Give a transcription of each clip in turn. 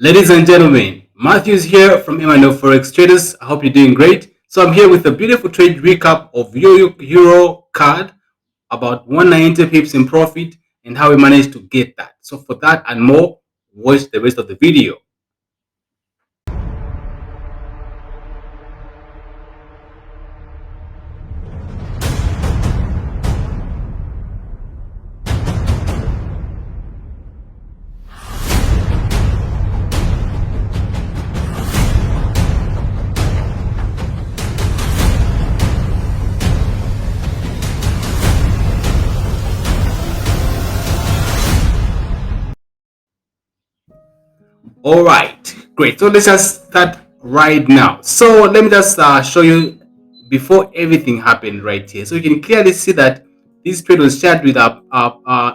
Ladies and gentlemen, Matthews here from Emmanuel Forex Traders. I hope you're doing great. So I'm here with a beautiful trade recap of Eurocad, about 190 pips in profit and how we managed to get that. So for that and more, watch the rest of the video. All right, great. So let's just start right now. So let me just show you before everything happened right here. So you can clearly see that this trade was shared with our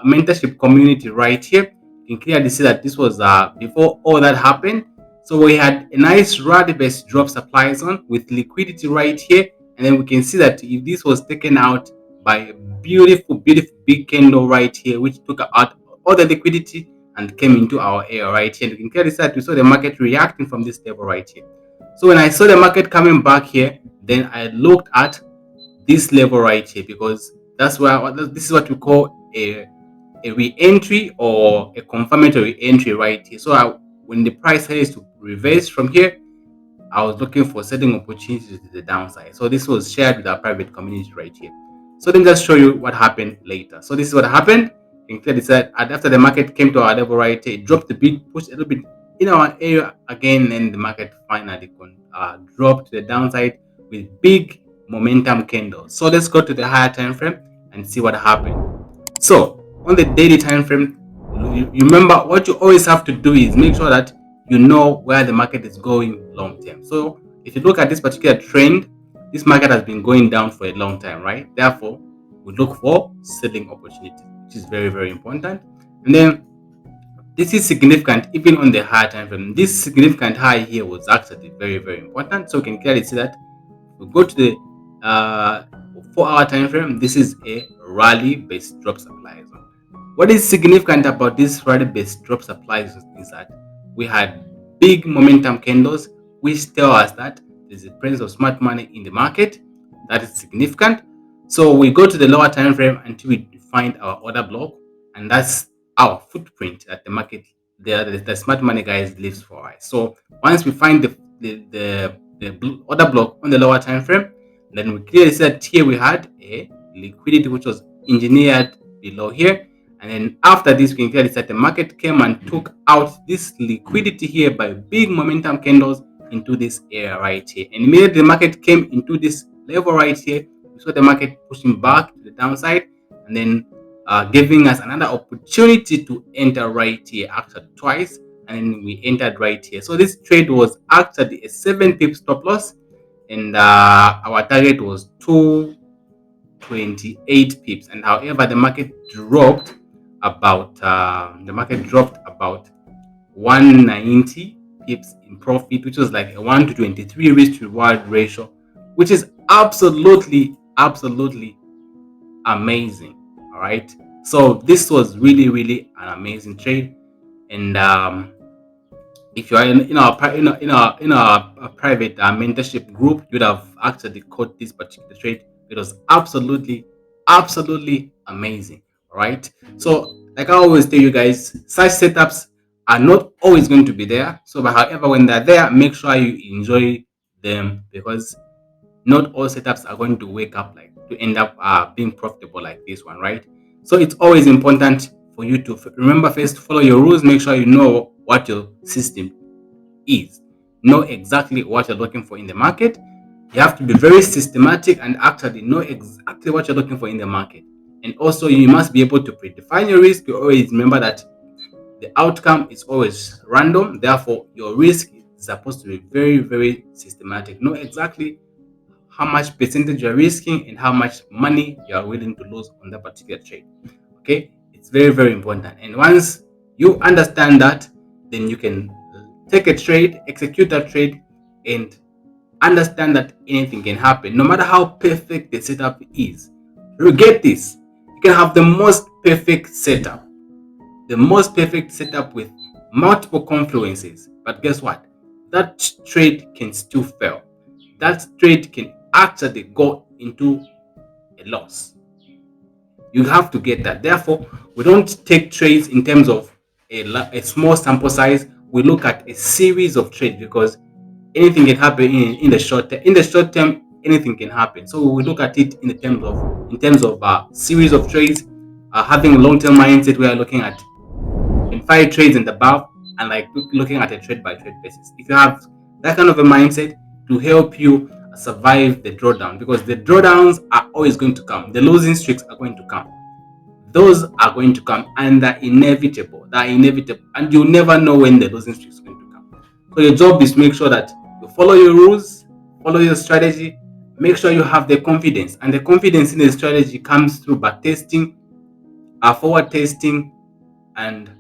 mentorship community right here. You can clearly see that this was before all that happened. So we had a nice rally-based drop supply zone with liquidity right here, and then we can see that if this was taken out by a beautiful big candle right here, which took out all the liquidity and came into our area right here. And you can clearly see that we saw the market reacting from this level right here. So when I saw the market coming back here, then I looked at this level right here, because that's where this is what we call a re-entry or a confirmatory entry right here. So when the price heads to reverse from here, I was looking for selling opportunities to the downside. So this was shared with our private community right here. So let me just show you what happened later. So this is what happened. You can clearly see that after the market came to our level right here, it dropped a bit, pushed a little bit in our area again, and the market finally dropped to the downside with big momentum candles. So let's go to the higher time frame and see what happened. So on the daily time frame, you remember what you always have to do is make sure that you know where the market is going long term. So if you look at this particular trend, this market has been going down for a long time, right? Therefore, we look for selling opportunities, which is very important. And then this is significant even on the higher time frame. This significant high here was actually very important. So we can clearly see that we go to the 4-hour time frame. This is a rally based drop supply zone. What is significant about this rally based drop supply zone is that we had big momentum candles, which tell us that there's a presence of smart money in the market. That is significant. So we go to the lower time frame until we find our order block, and that's our footprint that the market, the smart money guys leaves for us. So once we find the order block on the lower time frame, then we clearly see that here we had a liquidity which was engineered below here. And then after this, we can clearly see that the market came and took out this liquidity here by big momentum candles into this area right here. And immediately the market came into this level right here, we saw the market pushing back to the downside, and then giving us another opportunity to enter right here after twice, and then we entered right here. So this trade was actually a 7 pip stop loss, and our target was 228 pips. And however, the market dropped about 190 pips in profit, which was like a 1 to 23 risk to reward ratio, which is absolutely amazing. All right, so this was really an amazing trade. And if you are in our private mentorship group, you'd have actually caught this particular trade. It was absolutely amazing. All right, so like I always tell you guys, such setups are not always going to be there. So but however, when they're there, make sure you enjoy them, because not all setups are going to wake up like to end up being profitable like this one, right? So it's always important for you to remember, first follow your rules. Make sure you know what your system is, know exactly what you're looking for in the market. You have to be very systematic and actually know exactly what you're looking for in the market. And also you must be able to predefine your risk. You always remember that the outcome is always random, therefore your risk is supposed to be very systematic. Know exactly how much percentage you're risking and how much money you are willing to lose on that particular trade. Okay, it's very important. And once you understand that, then you can take a trade, execute that trade, and understand that anything can happen, no matter how perfect the setup is. You get this, you can have the most perfect setup with multiple confluences. But guess what? That trade can still fail. That trade can actually go into a loss. You have to get that. Therefore, we don't take trades in terms of a small sample size. We look at a series of trades because anything can happen in the short term. In the short term, anything can happen. So we look at it in terms of series of trades. Having a long term mindset, we are looking at in 5 trades and above, and like looking at a trade by trade basis. If you have that kind of a mindset to help you survive the drawdown, because the drawdowns are always going to come, the losing streaks are going to come. Those are going to come, and they're inevitable. They're inevitable, and you never know when the losing streak is going to come. So your job is to make sure that you follow your rules, follow your strategy, make sure you have the confidence, and the confidence in the strategy comes through back testing, forward testing, and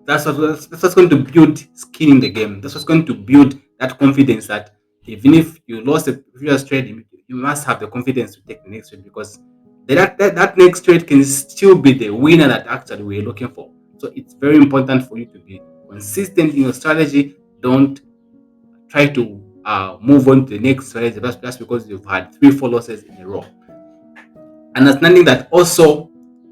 that's what's going to build skin in the game. That's what's going to build that confidence that even if you lost a previous trade, you must have the confidence to take the next trade, because that next trade can still be the winner that actually we're looking for. So it's very important for you to be consistent in your strategy. Don't try to move on to the next strategy just because you've had 3-4 losses in a row. Understanding that also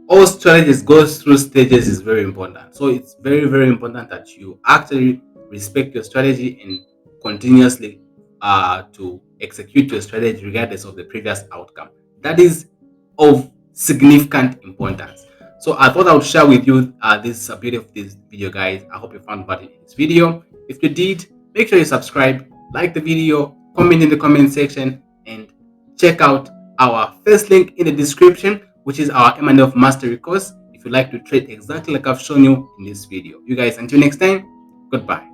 all strategies goes through stages is very important. So it's very, very important that you actually respect your strategy and continuously to execute your strategy regardless of the previous outcome. That is of significant importance. So I thought I would share with you this beauty of this video, guys. I hope you found value in this video. If you did, make sure you subscribe, like the video, comment in the comment section, and check out our first link in the description, which is our M&F Mastery course, if you like to trade exactly like I've shown you in this video. You guys, until next time, goodbye.